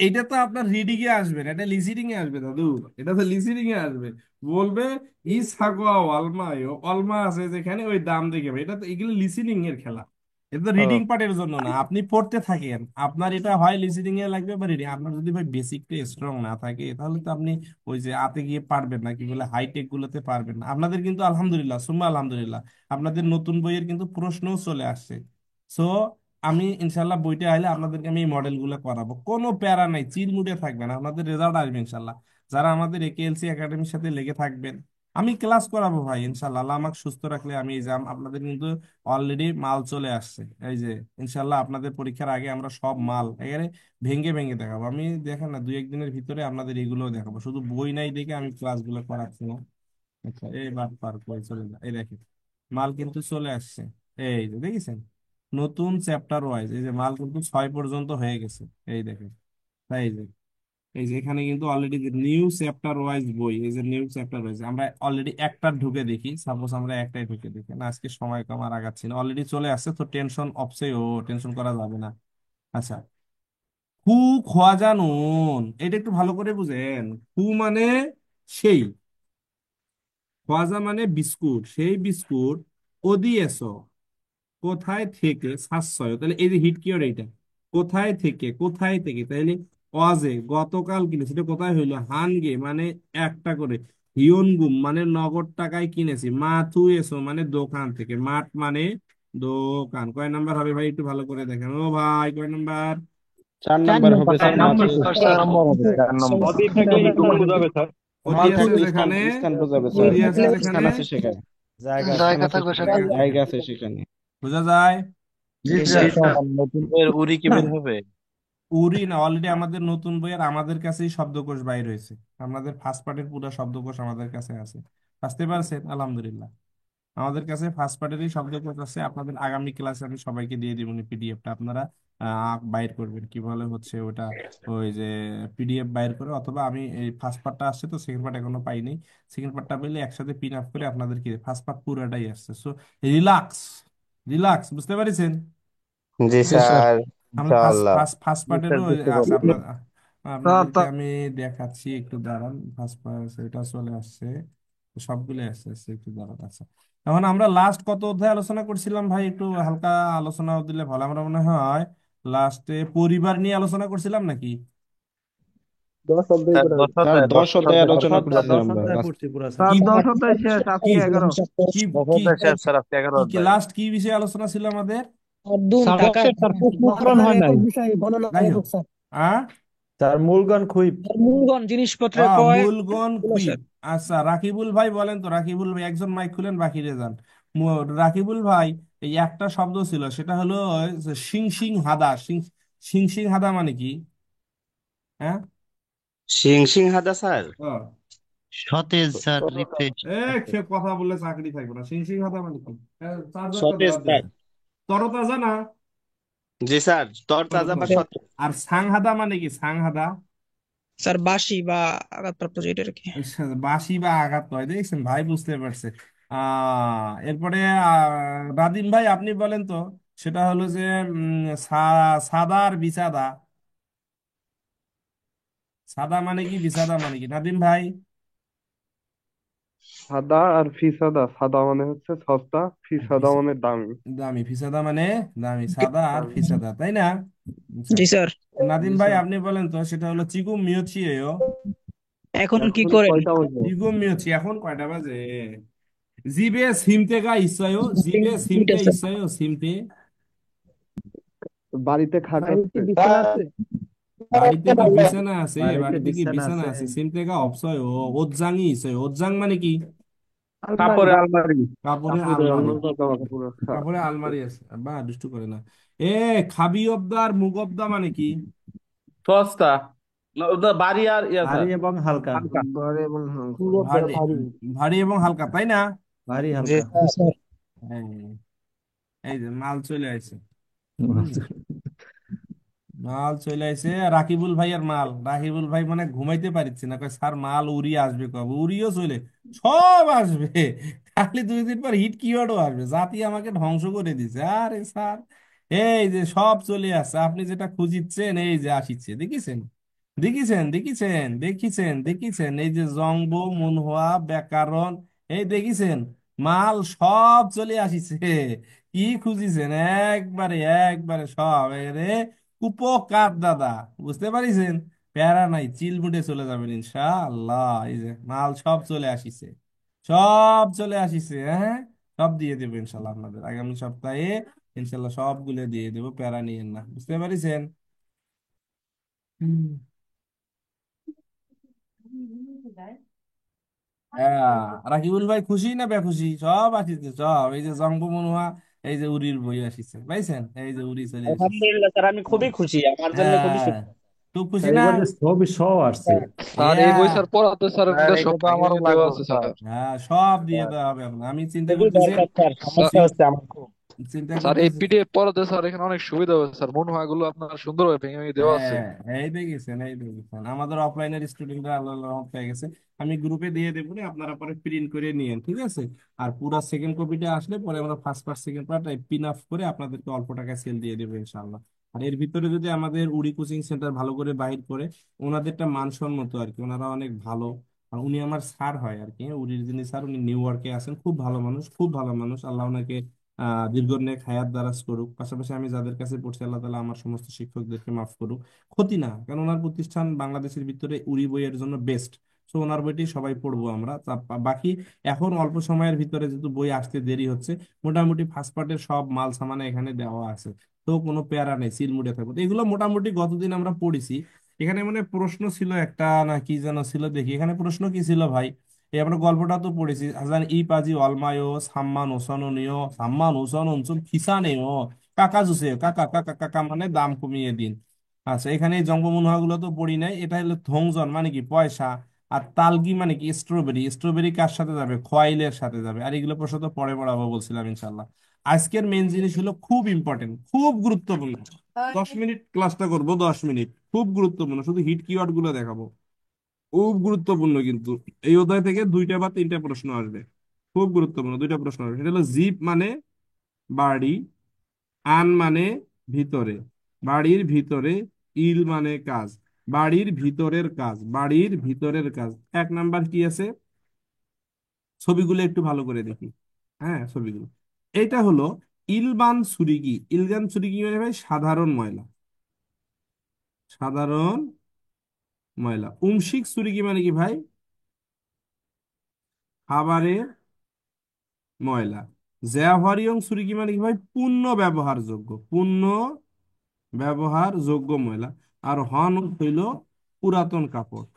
এইটা তো আপনার রিডিং এ আসবে না এটা লিসিনিং এ আসবে দাদু এটা তো লিসিনিং এ আসবে বলবে ইস হাগোয়া অলমা আছে যেখানে ওই দাম দেখে ভাই এটা তো এগুলো লিসিনিং এর খেলা এটা তো রিডিং পার্টের জন্য না, আপনি পড়তে থাকেন, আপনার এটা হয় লিসেনিং এ লাগবে বা রিডিং। আপনার যদি ভাই বেসিকটা স্ট্রং না থাকে তাহলে তো আপনি ওই যে আতে গিয়ে পারবেন না, কি বলে হাইটেক গুলোতে পারবেন না। আপনাদের কিন্তু আলহামদুলিল্লাহ সুম্মা আলহামদুলিল্লাহ আপনাদের নতুন বইয়ের কিন্তু প্রশ্নও চলে আসছে। সো আমি ইনশাল্লাহ বইটা আইলে আপনাদেরকে আমি এই মডেল গুলো করাবো, কোনো প্যারা নাই, চিল মুডে থাকবেন, আপনাদের রেজাল্ট আসবে ইনশাল্লাহ। যারা আমাদের একেএলসি একাডেমির সাথে লেগে থাকবেন, আমি ক্লাস করাবো ভাই ইনশাল্লাহ, আল্লাহ আমাকে সুস্থ রাখলে আমি এক্সাম আপনাদের কিন্তু অলরেডি মাল চলে আসছে। এই যে ইনশাল্লাহ আপনাদের পরীক্ষার আগে আমরা সব মাল এখানে ভেঙে ভেঙে দেখাবো। আমি দেখেন না, 2-1 দিনের ভিতরে আপনাদের এগুলোও দেখাবো, শুধু বই নাই দেখে আমি ক্লাসগুলো করাচ্ছি না। আচ্ছা এই বার পার করে চলে না, এই দেখেন মাল কিন্তু চলে আসছে। এই যে দেখেছেন, নতুন চ্যাপ্টার ওয়াইজ এই যে মাল কিন্তু 6 পর্যন্ত হয়ে গেছে। এই দেখেন, তাই এই যে এই যে এখানে কিন্তু অলরেডি নিউ চ্যাপ্টার ওয়াইজ বই, এই যে নিউ চ্যাপ্টার ওয়াইজ আমরা অলরেডি একটা ঢুকে দেখি, সাপোজ আমরা একটাই ঢুকে দেখি না, আজকে সময় কম আর আগাচ্ছি না, অলরেডি চলে আসছে তো টেনশন অফসে, ও টেনশন করা যাবে না। আচ্ছা, হু খোয়াজা নুন, এটা একটু ভালো করে বুঝেন। হু মানে সেই, খোয়াজা মানে বিস্কুট, সেই বিস্কুট ওদিয়েছো কোথায় থেকে সাশ্রয়, তাহলে এই যে হিট কিওয়ার্ড এইটা, কোথায় থেকে, কোথায় থেকে, তাহলে অজে গতকাল কিনেছি, এটা কোথায় হইলো, হানগে মানে একটা করে, হিয়নগুম মানে নগদ টাকায় কিনেছি, মাথু এসো মানে দোকান থেকে, মাঠ মানে দোকান। কয় নাম্বার হবে ভাই একটু ভালো করে দেখেন, ও ভাই কয় নাম্বার? 4 নাম্বার হবে চার স্যার, নাম্বার মাথু। স্যার স্যার অদি থাকলে স্থান বোঝাবে স্যার। ওদি আছে থাকলে স্থান যেখানে, স্থান বোঝাবে স্যার। ওদি আছে যেখানে, স্থান আছে সেখানে, স্থান জায়গা আছে থাকবে সেখানে, সেখানে। জায়গা আছে সেখানে। বোঝা যায়? জি জি স্যার। স্যার। নতুন বইয়ের উড়ি কি বের হবে? উরি না, অলরেডি আমাদের নতুন বইয়ের আমাদের কাছেই শব্দকোষ বাইর হয়েছে, আমাদের ফার্স্ট পার্টের পুরো শব্দকোষ আমাদের কাছে আছে। বুঝতে পারছেন? আলহামদুলিল্লাহ আমাদের কাছে ফার্স্ট পার্টেরই শব্দকোষ আছে। আপনাদের আগামী ক্লাসে আমি সবাইকে দিয়ে দিব পিডিএফটা, আপনারা বাইর করবেন কি বলে হচ্ছে ওটা, ওই যে পিডিএফ বাইর করে, অথবা আমি এই ফার্স্ট পার্টটা আসছে তো সেকেন্ড পার্ট এখনো পাইনি, সেকেন্ড পার্টটা পেলে একসাথে পিন আপ করে আপনাদেরকে, ফার্স্ট পার্ট পুরোটাই আসছে। সো রিল্যাক্স, রিল্যাক্স, বুঝতে পারছেন? জি ঠিক আছে, স্যার, আমি ফার্স্ট ইনশাআল্লাহ। ফার্স্ট ফার্স্ট জি স্যার, পার্টেরও বুঝতে আছে পারছি। আপনার, স্যার আপনাদেরকে আমি দেখাচ্ছি, একটু দাঁড়ান। ফার্স্ট পার্ট এটা চলে আসছে, সবগুলো আসছে আসছে, একটু দাঁড়ান। আচ্ছা, এখন আমরা লাস্ট কত অধ্যায় আলোচনা করছিলাম ভাই, একটু হালকা আলোচনা দিলে ভালো। আমরা মনে হয় লাস্টে পরিবার নিয়ে আলোচনা করছিলাম নাকি? স্যার 10 স্যার অধ্যায় 10 অধ্যায় আলোচনা স্যার করছিলাম 10 আমরা অধ্যায় last। পড়ছি পুরা স্যার। কি কি 10 অধ্যায় শেষ, কি আজকে 11। কি 10 কি অধ্যায় শেষ স্যার, আজকে 11 কি অধ্যায়। লাস্ট কি বিষয়ে আলোচনা ছিল আমাদের? স্যার প্রশ্ন উত্তরণ হয় নাই। যাই হোক, আহ স্যার মূলগণ খুইব। মূলগণ কুইব। আচ্ছা রাকিবুল ভাই বলেন তো, রাকিবুল ভাই একজন মাইক খুলেন, বাকিরে যান। রাকিবুল ভাই, এই একটা শব্দ ছিল সেটা হলো সিং সিং হাদা, সিং সিং সিং হাদা মানে কি? হ্যাঁ, সিং সিং হাদা স্যার। হ্যাঁ। সতেজ স্যার, রিফ্রেশ। এ সে কথা বললে চাকরি থাকবে না, সিং সিং হাদা মানে কি? চার্জারটা সতেজ দেওয়া দেন, স্যার। তরতাজা না? জি স্যার, তরতাজা বা তরতাজা। সতেজ। আর সাংহাদা মানে কি? সাংহাদা স্যার বাসি বা আঘাতপ্রাপ্ত যেটা আর কি। আচ্ছা, বাঁশি বা আঘাত নয়, দেখছেন ভাই বুঝতে পারছে। এরপরে রাদিম ভাই আপনি বলেন তো, সেটা হলো যে সাদা আর বিসাদা, সাদা মানে কি বিসাদা মানে কি নাদিম ভাই? সাদা আর ফিসাদা, সাদা মানে হচ্ছে সস্তা, আর ফিসাদা মানে দামি। দামি, ফিসাদা মানে দামি, সাদা আর দামি। ফিসাদা, তাই না? আচ্ছা, জি স্যার। নাদিম জি ভাই স্যার। আপনি বলেন তো, সেটা হলো চিকুম মিয়চিয়েও। এখন কি এখন করেন? কয়টা বাজে? চিকুম মিয়চি, এখন কয়টা বাজে? জিবে সিমতে গা ইসায়ও, জিবে দুইটা সিমতে স্যার। ইসায়ও, সিমতে। বাড়িতে খাট আছে? বাড়িতে কি বিছানা আছে? বাড়িতে বাড়িতে কি বিছানা বিছানা আছে। আছে? সিমতেগা অপসয় ও, ওজ্জাঙ্গি ইসয়, ওজ্জাং মানে কি? কাপড়ে আলমারি। কাপড়ে কাপড়ের আলমারি, আলমারি, জামা কাপড় রাখা। কাপড়ে আলমারি আছে। বা দুষ্টু করে না। এ খাবি অব্দা আর মুগবদা মানে কি? সস্তা না, ওটা বাড়ি আর ইয়া ভারী স্যার, এবং হালকা। হালকা। বাড়ি এবং হালকা। ভারী, ভারী এবং হালকা, তাই না? ভারী জি হালকা। স্যার। এই এই যে মাল চলে আসছে। হুম, মাল চলে আসছে, রাকিবুল ভাইয়ের মাল। রাকিবুল ভাই মানে ঘুমাইতে পারছে না, কয় স্যার মাল উড়ি আসবে কবে, উড়িও চলে, সব আসবে, খালি 2 দিন পর হিট কিওয়ার্ডও আসবে, জাতি আমাকে ধ্বংস করে দিছে। আরে স্যার, এই যে সব চলে আসছে, আপনি যেটা খুঁজিচ্ছেন এই যে আসিচ্ছে, দেখিছেন, দেখিছেন, দেখিছেন, দেখিছেন, দেখিছেন, এই যে জঙ্গ, মুনহোয়া, ব্যাকরণ, এই দেখিছেন, মাল সব চলে আসিছে। কি খুঁজিছেন? একবারে একবারে সব এরে উপকার দাদা, বুঝতে পারিছেন? প্যারা নাই, চিলমুটে চলে যাবেন ইনশাআল্লাহ। এই যে মাল সব চলে আসিছে, সব চলে আসিছে। হ্যাঁ, সব দিয়ে দেবো ইনশাল্লাহ আপনাদের আগামী সপ্তাহে। ইনশাল্লাহ সবগুলো দিয়ে দেবো, প্যারা নিয়েন না, বুঝতে পারিছেন? হুম। হ্যাঁ, রাকিবুল ভাই খুশি না বেখুশি? সব আসিছে সব, এই যে জঙ্গ মনুয়া, এই যে উরির বই আসিছে, পাইছেন? এই যে উরি চলে আসিছে। আলহামদুলিল্লাহ স্যার, আমি খুবই খুশি, আমার জন্য খুবই হ্যাঁ, খুশি। খুব খুশি স্যার না? এবার যে ছবি সহ আসছে। স্যার এই ইয়া, বই স্যার পড়াতে স্যার স্যার সব এটা তো কাহিনী আমারও দেওয়া লাগবে আছে স্যার। স্যার। হ্যাঁ, সব দিয়ে স্যার, দেওয়া হবে আপনার। আমি চিন্তা খুবই করতেছি, দরকার স্যার, সমস্যা চি- হচ্ছে আমার খুব। চিন্তা স্যার এই করতেছি। পিডিএফ পড়াতে স্যার এখানে অনেক সুবিধা হবে স্যার, মনে হয় গুলো আপনার সুন্দরভাবে ভেঙে ভেঙে দেওয়া আছে। হ্যাঁ, এই দেখেছেন, এই দেখেছেন আমাদের অফলাইনের স্টুডেন্টরা আল্লাহ রহমত পেয়ে গেছে। আমি গ্রুপে দিয়ে দেবো না, আপনারা পরে প্রিন্ট করে নিয়েন, ঠিক আছে? আর পুরা সেকেন্ড কপিটা আসলে পরে আমরা first part second part pin up করে আপনাদেরকে অল্প টাকায় সেল দিয়ে দেবো ইনশাআল্লাহ। আর এর ভিতরে যদি আমাদের উড়ি কোচিং সেন্টার ভালো করে বাইর করে, ওনাদেরটা মানসম্মত আর কি, ওনারা অনেক ভালো। আর উনি আমার স্যার হয় আর কি, উড়ির যিনি স্যার, উনি নিউ ইয়র্কে আছেন, খুব ভালো মানুষ, খুব ভালো মানুষ। আল্লাহ ওনাকে দীর্ঘ নেক হায়াত দারাজ করুক। পাশাপাশি আমি যাদের কাছে পড়ছি, আল্লাহ তালা আমার সমস্ত শিক্ষকদেরকে মাফ করুক। ক্ষতি না, কারণ ওনার প্রতিষ্ঠান বাংলাদেশের ভিতরে উড়ি বইয়ের জন্য বেস্ট। সো ওনার বইটি সবাই পড়বো আমরা। বাকি এখন অল্প সময়ের ভিতরে যেহেতু বই আসতে দেরি হচ্ছে, মোটামুটি ফার্স্ট পার্টের সব মাল সামানা এখানে দেওয়া আছে। তো কোনো প্যারা নেই, সিলমুড়ে থাকবো। তো এগুলো মোটামুটি গতদিন আমরা পড়েছি। এখানে মানে প্রশ্ন ছিল একটা, না কি যেন ছিল, দেখি এখানে প্রশ্ন কি ছিল ভাই। এই আমরা গল্পটা তো পড়েছি, হাজান ই পাজি অলমায়ো সাম্মান ওসানুনিও সাম্মান ওসান অঞ্চল খিসানেও কাকা জুসে কাকা কাকা কাকা মানে দাম কমিয়ে দিন। আচ্ছা, এখানে এই জঙ্গমনোহা গুলো তো পড়ি নাই। এটা হলো থংজন মানে কি পয়সা। আর তালগি মানে কি স্ট্রবেরি। স্ট্রবেরি কার সাথে যাবে? খোয়াইলের সাথে যাবে। আর এগুলো প্রশ্ন তো পরে পড়াবো বলছিলাম ইনশাল্লাহ। আজকের মেন জিনিস হলো খুব ইম্পর্টেন্ট, খুব গুরুত্বপূর্ণ। 10 মিনিট ক্লাসটা করবো, 10 মিনিট, খুব গুরুত্বপূর্ণ, শুধু হিট কিওয়ার্ড গুলো দেখাবো। খুব গুরুত্বপূর্ণ কিন্তু। এই অধ্যায় থেকে 2টা বা 3টা প্রশ্ন আসবে, খুব গুরুত্বপূর্ণ। 2টা প্রশ্ন আসবে, সেটা হলো জিপ মানে বাড়ি, আন মানে ভিতরে, বাড়ির ভিতরে, ইল মানে কাজ, বাড়ির ভিতরের কাজ, বাড়ির ভিতরের কাজ। 1 নাম্বার কি আছে? ছবিগুলো একটু ভালো করে দেখি। হ্যাঁ, ছবিগুলো। এটা হলো ইলবান সুরিগি। ইলগান সুরিগি মানে ভাই সাধারণ ময়লা, সাধারণ ময়লা। উমশিক সুরিগি মানে কি ভাই? খাবারের ময়লা। জ্যাভারিয়ং সুরিকি মানে কি ভাই? পূর্ণ ব্যবহারযোগ্য, পূর্ণ ব্যবহারযোগ্য ময়লা। আর হন হইল পুরাতন কাপড়,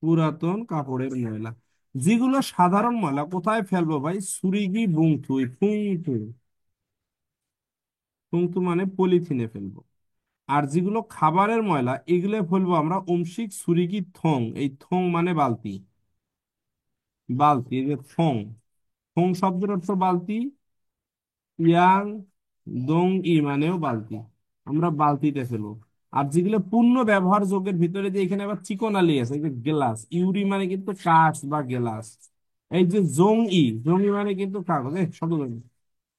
পুরাতন কাপড়ের ময়লা। যেগুলো সাধারণ ময়লা কোথায় ফেলবো ভাই? সুরিগি বুংথুই ফুংথু, ফুংথু মানে পলিথিনে ফেলবো। আর যেগুলো খাবারের ময়লা, এগুলো ফেলবো আমরা অংশিক সুরিকি থং। এই থং মানে বালতি, বালতি, এই যে থং, থং শব্দের অর্থ বালতি। ইয়াং দং ই মানেও বালতি, আমরা বালতিতে ফেলবো। আর যেগুলো পূর্ণ ব্যবহারযোগ্যের ভিতরে, যে এখানে আবার চিকনালি আছে, এই যে গ্লাস, ইউরি মানে কিন্তু কাঁচ বা গ্লাস। এই যে জং ই মানে কিন্তু কাগজ, শব্দ জানি।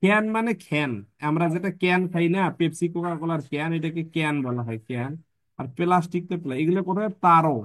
ক্যান মানে খ্যান, আমরা যেটা ক্যান খাই না, পেপসি কোকা কোলার ক্যান, এটাকে ক্যান বলা হয়, ক্যান। আর প্লাস্টিক তো এগুলো কোথায়? তারও।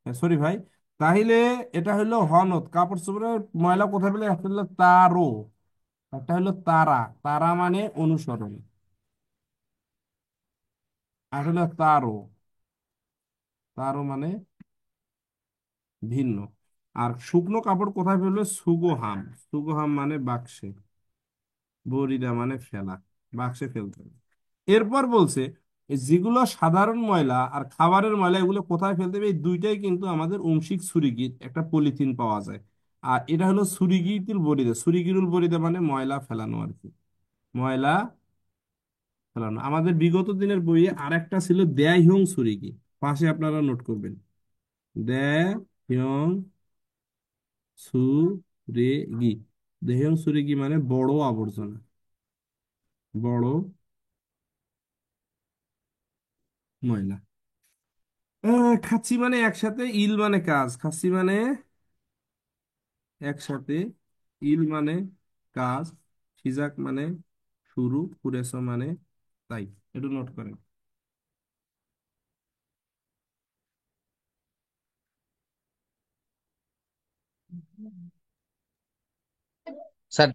সরি ভাই। তাহলে এটা হলো হনত, কাপড় চোপড়ের ময়লা কোথায় পেলে? একটা হলো তারও, একটা হলো তারা। তারা মানে অনুসরণ, আর হলো তারও, তারও মানে ভিন্ন। আর শুকনো কাপড় কোথায় ফেলবে? সুগোহাম, সুগোহাম মানে বাক্সে, বরিদা মানে ফেলা, বাক্সে ফেলতে হবে। এরপর বলছে এই যেগুলো সাধারণ ময়লা আর খাবারের ময়লা, এগুলো কোথায় ফেলতে হবে? এই দুইটাই কিন্তু আমাদের অংশিক সুরিগির একটা পলিথিন পাওয়া যায়। আর এটা হলো সুরিগিতুল বরিদা, সুরিগিরুল বরিদা মানে ময়লা ফেলানো আর কি, ময়লা ফেলানো। আমাদের বিগত দিনের বইয়ে আরেকটা ছিল দেয় হিয়ং সুরিগি, পাশে আপনারা নোট করবেন। দেয় হিয়ং সুরেগি, দেহং সুরেগি মানে বড় আবর্জনা, বড় ময়লা। খাচ্ছি মানে একসাথে, ইল মানে কাজ, খাচ্ছি মানে একসাথে, ইল মানে কাজ, সিজাক মানে শুরু, কুরেছো মানে তাই। একটু নোট করেন। স্যার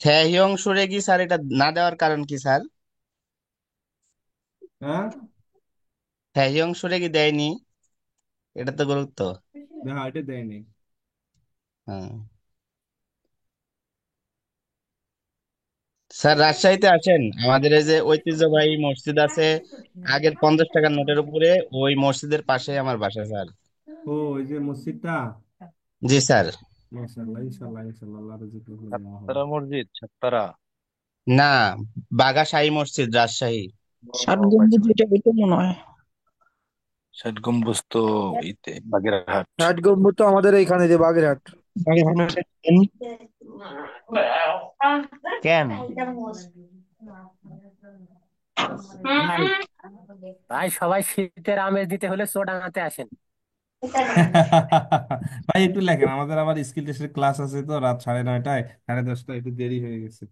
থ্যাহিয়ং সুরেগি স্যার, এটা না দেওয়ার কারণ কি স্যার? হ্যাঁ, থ্যাহিয়ং সুরেগি দেয়নি, এটা তো গুরুত্ব। হ্যাঁ, এটা দেয়নি। হ্যাঁ স্যার, রাজশাহীতে আছেন, আমাদের এই যে ঐতিহ্যবাহী মসজিদ আছে আগের 50 টাকার নোটের উপরে, ওই মসজিদের পাশে আমার বাসা স্যার। ও, ওই যে মসজিদটা। জি স্যার। মাশাআল্লাহ, ইনশাআল্লাহ, ইনশাআল্লাহ, আল্লাহ রিজিক হলে যাওয়া হবে। সাততারা মসজিদ, সাততারা। না, বাঘাশাহী মসজিদ, রাজশাহী। ষাট ও পাইছি গম্বুজ, পাইছি। এটা এটা মনে হয়। ষাট গম্বুজ তো ইতে বাগেরহাট। 60 গম্বুজ তো আমাদের এইখানে, যে বাগেরহাট। কেন? ভাই, ভাই সবাই শীতের আমেজ দিতে হলে চুয়াডাঙ্গাতে আসেন। ভাই একটু লেখেন, আমাদের আবার স্কিল টেস্টের ক্লাস আছে, তো রাত 9:30, 10:30, একটু দেরি হয়ে গেছে।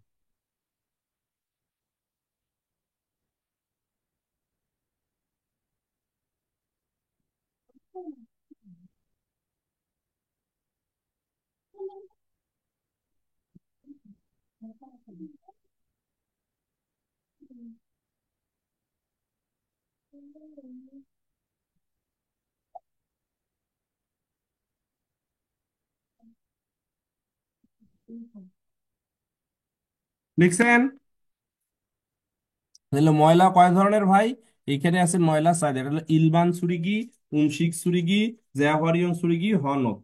লিখছেন? তাহলে ময়লা কয় ধরনের ভাই? এখানে আছে ময়লা 4, এটা হলো ইলবান সুরিগি, উমশিক সুরিগি, জায়াহরিয়ং সুরিগি, হনত।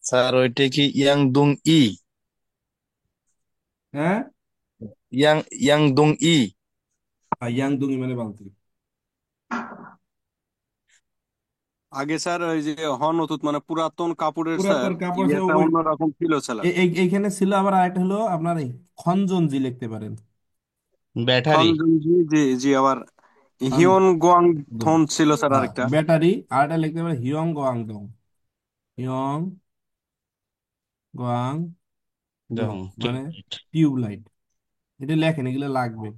স্যার ওইটা কি ইয়াংদুং ই? হ্যাঁ, ইয়াংদুং ই। আর ইয়াংদুং মানে বালতি। আগে স্যার ওই যে হনতুত মানে পুরাতন কাপড়ের স্যার পুরাতন কাপড় আছে ইয়েটা অন্যরকম ছিল স্যার। এইখানে ছিল। আবার আরেকটা হলো আপনার এই খঞ্জনজি লিখতে পারেন। ব্যাটারি। খনজনজি, জি জি। আবার খঞ্জন, হিয়ন গোয়াং থন ছিল স্যার হ্যাঁ আরেকটা। ব্যাটারি। আর এটা লিখতে পারেন হিয়ং গোয়াংদং, হিয়ং গোয়াং দং যখন মানে টিউবলাইট। টিউবলাইট। এটা লেখেন, এগুলো লাগবে।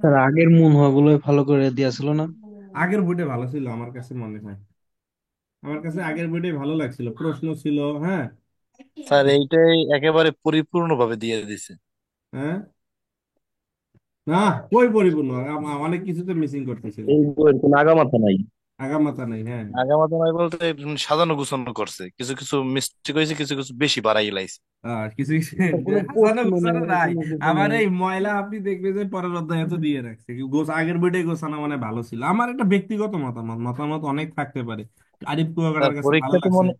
স্যার আগের মনে হয় গুলো ভালো করে দিয়েছিল না? আগের বইটা ভালো ছিল আমার কাছে মনে হয়, আমার কাছে আগের বইটাই ভালো লাগছিল, প্রশ্ন ছিল। হ্যাঁ, স্যার এইটাই একেবারে পরিপূর্ণভাবে দিয়ে দিছে। হ্যাঁ, না, কই পরিপূর্ণ, অনেক কিছু তো মিসিং করতেছিল। এই বইয়ের কোনো আগামাথা নাই। আগামাথা নাই, হ্যাঁ। আগামাথা নাই বলতে সাজানো গুছানো করছে, কিছু কিছু মিস্টেক হয়েছে, কিছু কিছু বেশি বাড়াই লাইছে। আর কিছু কিছু কোনো হাসানো প্রশ্ন নাই, গোছানো নাই। কোনো কিছু আবার নাই। এই ময়লা আপনি দেখবেন যে পরের অধ্যায়ে তো দিয়ে রাখছে আগের বইটাই গোছানো মানে ভালো ছিল। আমার একটা ব্যক্তিগত মতামত, মতামত অনেক থাকতে পারে। আরিফ স্যার কুয়াকাটার কাছে ভালো পরীক্ষা তো লাগছে। মনে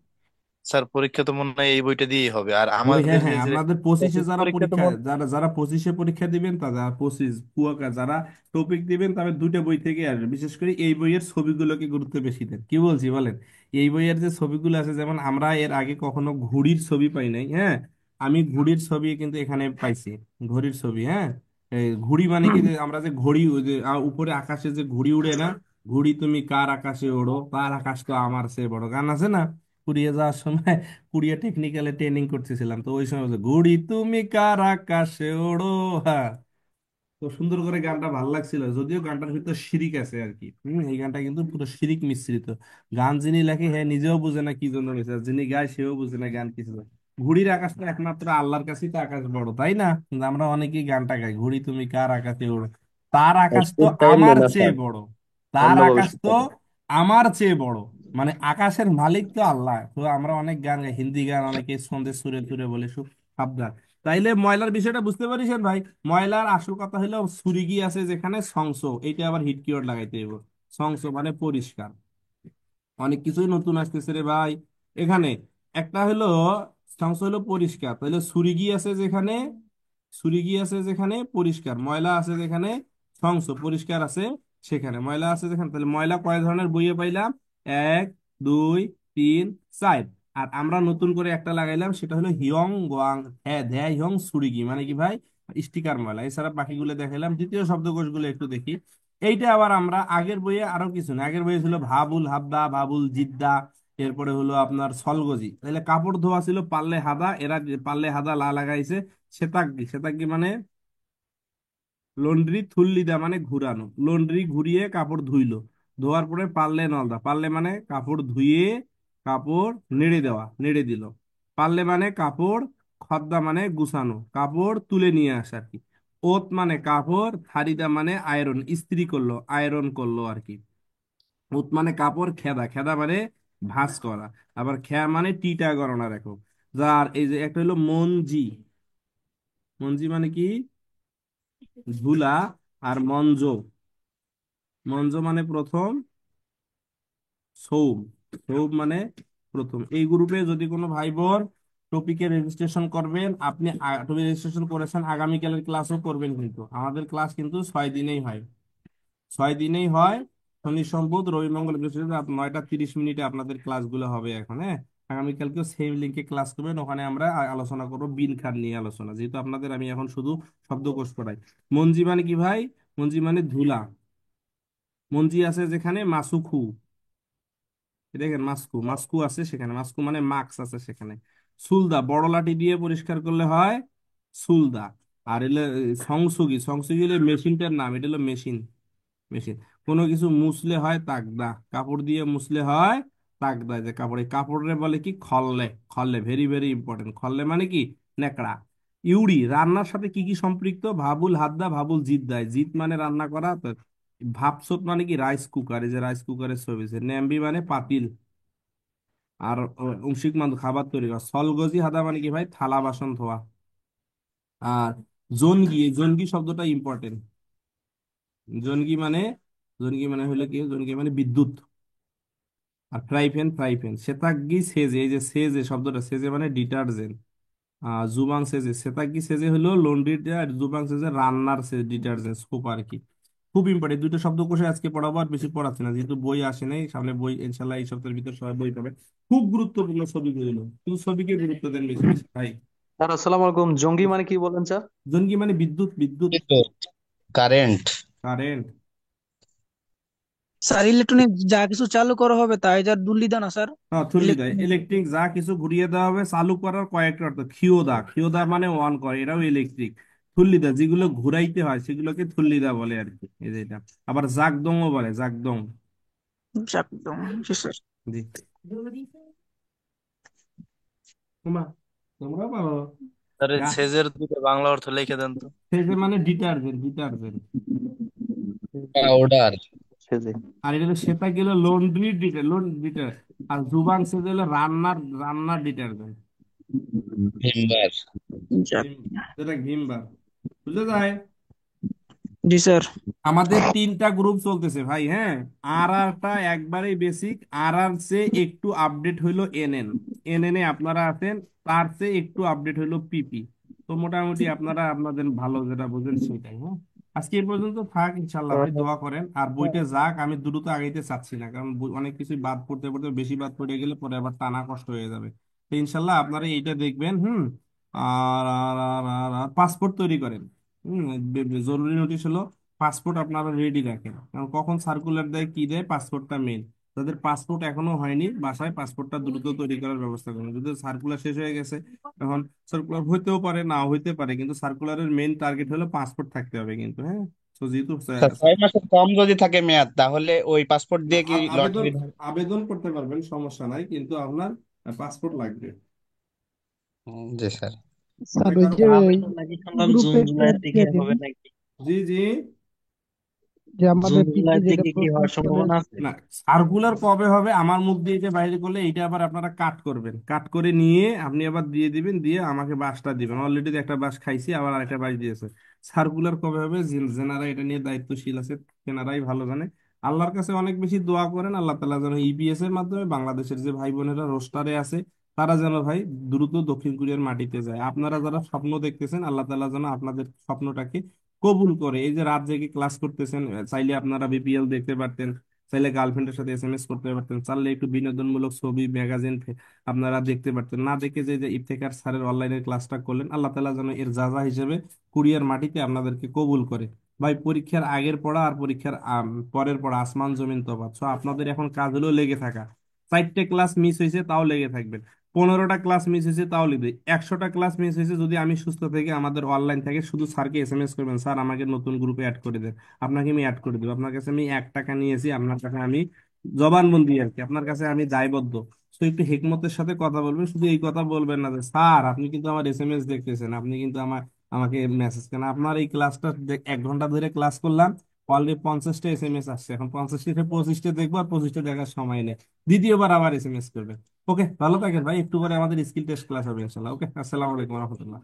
স্যার পরীক্ষা তো মনে হয় এই বইটা দিয়েই হবে। আর বই, হ্যাঁ, আমাদের হ্যাঁ, যে আপনাদের 25-এ পঁচিশ যারা পরীক্ষা তো পরীক্ষা, যারা 25-এ পরীক্ষা দিবেন, তারা 25 কুয়াকা যারা টপিক দিবেন, তবে দুইটা বই থেকে আসবে। বিশেষ করে এই বইয়ের ছবিগুলোকে গুরুত্ব বেশি দেন। কি বলছি বলেন? এই বইয়ের যে ছবিগুলো আছে, যেমন আমরা এর আগে কখনো ঘুড়ির ছবি পাই নাই, হ্যাঁ, আমি ঘুড়ির ছবি কিন্তু এখানে পাইছি। ঘড়ির ছবি, হ্যাঁ। এই ঘুড়ি মানে কি, যে আমরা যে ঘড়ি, ওই যে উপরে আকাশে যে ঘুড়ি উড়ে না, ঘুড়ি তুমি কার আকাশে ওড়ো, তার আকাশ তো আমার চেয়ে বড়, গান আছে না? কুড়িয়ে যাওয়ার সময় কুড়িয়া টেকনিক্যালে ট্রেনিং করতেছিলাম, তো ওই সময় বলছে, ঘুড়ি তুমি কার আকাশে ওড়ো। হ্যাঁ, তো সুন্দর করে গানটা ভালো লাগছিল, যদিও গানটার ভিতর শিরিক আছে আর কি। এই গানটা কিন্তু পুরো শিরিক মিশ্রিত। গান যিনি লেখে, হ্যাঁ, নিজেও বুঝে না কি জন্য লেখে, আর যিনি গায় সেও বুঝে না গান কিছু। ঘুড়ির আকাশ তো একমাত্র আল্লাহর কাছেই তো আকাশ বড়, তাই না? কিন্তু আমরা অনেকেই গানটা গাই, ঘুড়ি তুমি কার আকাশে ওড়ো, তার আকাশ তো সুরটা এমনি আমার না চেয়ে স্যার, বড়, তার অন্যভাবে আকাশ তো সুরটা। আমার চেয়ে বড়। মানে আকাশের মালিক তো আল্লাহ। তো আমরা অনেক গান গাই, হিন্দি গান অনেকে সন্ধ্যে সুরে সুরে বলে, খুব সাবধান। তাইলে ময়লার বিষয়টা বুঝতে পারিস ভাই? ময়লার আসল কথা হলো সুরিগি আছে যেখানে, সংস, এইটা আবার হিট কিওয়ার্ড লাগাইতে হবে। সংস মানে পরিষ্কার। অনেক কিছুই নতুন আসতেছে রে ভাই এখানে। একটা হলো সংস হলো পরিষ্কার, তাহলে সুরিগি আছে যেখানে, সুরিগি আছে যেখানে পরিষ্কার, ময়লা আছে যেখানে সংস পরিষ্কার আছে সেখানে, ময়লা আছে যেখানে। তাহলে ময়লা কয় ধরনের বইয়ে পাইলাম? 1, 2, 3, 4। আর আমরা নতুন করে একটা লাগাইলাম, সেটা হলো হিয়ং গোয়াং, হ্যাঁ, ধ্যা হিয়ং সুরিগি মানে কি ভাই? স্টিকার ময়লা। এছাড়া বাকিগুলো দেখাইলাম। দ্বিতীয় শব্দকোষগুলো একটু দেখি। এইটা আবার আমরা আগের বইয়ে আরো কিছু না, আগের বইয়ে ছিল ভাবুল হাবদা, ভাবুল জিদ্দা, এরপরে হলো আপনার সলগজি। তাহলে কাপড় ধোয়া ছিল পাল্লে হাদা, এরা পাল্লে হাদা লা লাগাইছে সেতাগ্গি। সেতাগ্গি মানে লন্ড্রি, থুল্লিদা মানে ঘুরানো, লন্ড্রি ঘুরিয়ে কাপড় ধুইলো, ধোয়ার পরে পাল্লে নলদা, পাল্লে মানে কাপড় ধুয়ে কাপড় নেড়ে দেওয়া, নেড়ে দিল। পাল্লে মানে কাপড়, খদ্দা মানে গুছানো, কাপড় তুলে নিয়ে আসা আর কি। ওত মানে কাপড়, থারিদা মানে আয়রন, ইস্ত্রি করলো, আয়রন করলো আর কি। ওত মানে কাপড়, খেদা, খেদা মানে ভাঁজ করা। আবার খেয়া মানে টিটা গণনা রাখো। যার এই যে একটা হলো মঞ্জি, মঞ্জি মানে কি ধুলা। আর মঞ্জ, মঞ্জ মানে প্রথম, সৌম, সৌম মানে প্রথম। এই গ্রুপে যদি কোনো ভাই বোন টপিকে রেজিস্ট্রেশন করবেন, আপনি টপিক রেজিস্ট্রেশন করেছেন, আগামীকালের ক্লাসও করবেন, কিন্তু আমাদের ক্লাস কিন্তু 6 দিনেই হয়, 6 দিনেই হয়। শনি সোম বুধ রবি মঙ্গল বৃহস্পতিবার রাত 9টা 30 মিনিটে আপনাদের ক্লাসগুলো হবে এখন, হ্যাঁ। আগামীকালকেও সেম লিঙ্কে ক্লাস করবেন, ওখানে আমরা আলোচনা করবো বিন খান নিয়ে আলোচনা, যেহেতু আপনাদের আমি এখন শুধু শব্দকোষ পড়াই। মঞ্জি মানে কি ভাই? মঞ্জি মানে ধুলা। মঞ্জি আছে যেখানে মাসুখু, এই দেখেন মাস্কু, মাস্কু আছে সেখানে, মাস্কু মানে মাস্ক আছে সেখানে। সুলদা বড় লাঠি দিয়ে পরিষ্কার করলে হয় সুলদা। আর এলে সংসুগি, সংসুগি হলো মেশিনটার নাম, এটা হলো মেশিন, মেশিন। কোনো কিছু মুছলে হয় তাকদা, কাপড় দিয়ে মুছলে হয় তাকদা। যে কাপড়, এই কাপড়ে বলে কি খল্লে, খল্লে ভেরি ভেরি ইম্পর্টেন্ট। খল্লে মানে কি নেকড়া। ইউড়ি রান্নার সাথে কি কি সম্পৃক্ত? ভাবুল হাদ্দা, ভাবুল জিদ্দায়, জিদ মানে রান্না করা তো। ভাপসোত মানে কি রাইস কুকার, এই যে রাইস কুকারের ছবি। ন্যাম্বি মানে পাতিল। আর অংশিক মানে খাবার তৈরি করা। সলগজি হাদা মানে কি ভাই থালা বাসন ধোয়া। আর জনগি, এই জনগি শব্দটা ইম্পর্টেন্ট। জনগি মানে, জনগি মানে হলো কি, জনগি মানে বিদ্যুৎ। আর ফ্রাই প্যান, ফ্রাই প্যান। সেতাগ্গি সেজে, এই যে সেজে শব্দটা, সেজে মানে ডিটারজেন্ট। জুবাং সেজে, সেতাগ্গি সেজে হলো লন্ড্রি, আর জুবাং সেজে রান্নার ডিটারজেন্ট সোপ আর কি। খুব ইম্পর্টেন্ট দুটো শব্দকোষে আজকে পড়াবো, আর বেশি পড়াচ্ছি না, যেহেতু বই আসে নাই সামনে। বই ইনশাল্লাহ এই সপ্তাহের ভিতর সবাই বই পাবে। খুব গুরুত্বপূর্ণ ছবি হলো, কিন্তু ছবিকে গুরুত্ব দেন বেশি বেশি ভাই। স্যার আসসালামু আলাইকুম, জঙ্গি মানে কি বলেন স্যার? জনকি মানে বিদ্যুৎ, বিদ্যুৎ, বিদ্যুৎ, কারেন্ট। কারেন্ট। স্যার ইলেকট্রনিক যা কিছু চালু করা হবে তাই যার দুল্লি দানা স্যার। হ্যাঁ থুল্লি দেয়, ইলেকট্রনিক ইলেকট্রিক যা কিছু ঘুরিয়ে দেওয়া হবে চালু করার কয়েকটা অর্থ। খিয়োদা, খিয়োদা মানে অন করে, এটাও ইলেকট্রিক। থুল্লিদা যেগুলো ঘুরাইতে হয় সেগুলোকে থুল্লিদা বলে আর কি, এই যে এটা। আবার জাগদং বলে, জাগদং। একদম জি স্যার। জি। তোমরা তোমরা পারো। আরে গা- সেজের দুটো বাংলা অর্থ লিখে দেন তো। সেই যে মানে ডিটারজেন্ট, ডিটারজেন্ট। পাউডার। সেজে। আর এটা হলো সেটা গেল লন্ড্রি ডিটার, ডিটার। আর জুবাং সে গেল রান্নার, রান্নার ডিটারজেন্ট, ভিমবার। যাক। যেটা ভিমবার। বুঝতে যায়? জি স্যার। আমাদের 3টা গ্রুপ চলতেছে ভাই, হ্যাঁ। আর আরটা একবারেই বেসিক, আর আর চেয়ে একটু আপডেট হইলো এনএন। এনএন এ আপনারা আছেন, তার চেয়ে একটু আপডেট হইলো পিপি। তো মোটামুটি আপনারা আপনাদের ভালো যেটা বুঝেন সেটাই, হ্যাঁ। আজকে এই পর্যন্ত থাক, ইনশাল্লাহ ভাই দোয়া করেন। আর বইটা যাক, আমি দ্রুত আগাইতে চাচ্ছি না, কারণ অনেক কিছু বাদ পড়তে পড়তে বেশি বাদ পড়ে গেলে পরে আবার টানা কষ্ট হয়ে যাবে। তো ইনশাল্লাহ আপনারা এইটা দেখবেন, হুম। আর পাসপোর্ট তৈরি করেন। হুম। জরুরি নোটিশ হলো পাসপোর্ট আপনারা রেডি রাখেন, কারণ কখন সার্কুলার দেয় কি দেয়, পাসপোর্টটা মেন। যাদের পাসপোর্ট এখনো হয়নি বাসায় পাসপোর্টটা দ্রুত তৈরি করার ব্যবস্থা করুন। যদি সার্কুলার শেষ হয়ে গেছে, এখন সার্কুলার হইতেও পারে না হইতে পারে, কিন্তু সার্কুলারের মেন টার্গেট হলো পাসপোর্ট থাকতে হবে কিন্তু, হ্যাঁ। তো যেহেতু আচ্ছা, 6 মাসের কম যদি থাকে মেয়াদ, তাহলে ওই পাসপোর্ট দিয়ে কি আবেদন, লটারি? আবেদন করতে পারবেন, সমস্যা নাই, কিন্তু আপনার পাসপোর্ট লাগবে। জি স্যার। স্যার মনে ওই করেন যে আবেদন, গ্রুপে দিয়ে দিন জি জি। যে আমাদের পিপি যেটা প্রস্তাব করে। না, সার্কুলার কবে হবে আমার মুখ দিয়ে যে বাইরে করলে এইটা আবার আপনারা কাট করবেন, কাট করে নিয়ে আপনি আবার দিয়ে দিবেন, দিয়ে আমাকে বাসটা দিবেন। অলরেডি একটা বাস খাইছি, আবার আরেকটা বাস দিয়েছে। সার্কুলার কবে হবে যেনারা এটা নিয়ে দায়িত্বশীল আছে তেনারাই ভালো জানে। আল্লাহর কাছে অনেক বেশি দোয়া করেন, আল্লাহ তাআলা যেন ইপিএস এর মাধ্যমে বাংলাদেশের যে ভাই বোনেরা রোস্টারে আছে তারা যেন ভাই দ্রুত দক্ষিণ কোরিয়ার মাটিতে যায়। আপনারা যারা স্বপ্ন দেখতেছেন, আল্লাহ তাআলা যেন আপনাদের স্বপ্নটাকে কবুল করে। এই যে রাত জেগে ক্লাস করতেছেন, চাইলে আপনারা বিপিএল দেখতে পারতেন, চাইলে গার্লফ্রেন্ডের সাথে এসএমএস করতে পারতেন, চাইলে একটু বিনোদনমূলক ছবি ম্যাগাজিন আপনারা দেখতে পারতেন। না দেখে যে যে ইফতেখার স্যারের অনলাইনের ক্লাসটা করলেন, আল্লাহ তাআলা যেন এর যাজা হিসেবে কুরিয়ার মাটিতে আপনাদেরকে কবুল করে। ভাই পরীক্ষার আগের পড়া আর পরীক্ষার পরের পড়া আসমান জমিন তফাৎ। সো আপনাদের এখন কাজ হলো লেগে থাকা। 4টে ক্লাস মিস হয়েছে তাও লেগে থাকবেন, 15টা ক্লাস মিস হয়েছে তাও লিখবে, 100টা ক্লাস মিস হয়েছে যদি আমি সুস্থ থেকে আমাদের অনলাইন থেকে শুধু স্যারকে এসএমএস করবেন, স্যার আমাকে নতুন গ্রুপে অ্যাড করে দেন, আপনাকে আমি অ্যাড করে দেবো। আপনার কাছে আমি 1 টাকা নিয়েছি, আপনার কাছে আমি জবানবন্দি আর কি, আপনার কাছে আমি দায়বদ্ধ। তো একটু হিকমতের সাথে কথা বলবেন, শুধু এই কথা বলবেন না যে স্যার আপনি কিন্তু আমার এসএমএস দেখতেছেন, আপনি কিন্তু আমাকে মেসেজ কেন। আপনার এই ক্লাসটা 1 ঘন্টা ধরে ক্লাস করলাম, অলরেডি 50টা এসএমএস আসছে, এখন 50 থেকে 25টা দেখবো, আর 25টা দেখার সময় নেই, দ্বিতীয়বার আবার এসএমএস করবেন। ওকে, ভালো থাকেন ভাই, একটু পরে আমাদের স্কিল টেস্ট ক্লাস হবে ইনশাল্লাহ। ওকে, আসসালামু আলাইকুম রহমতুল্লাহ।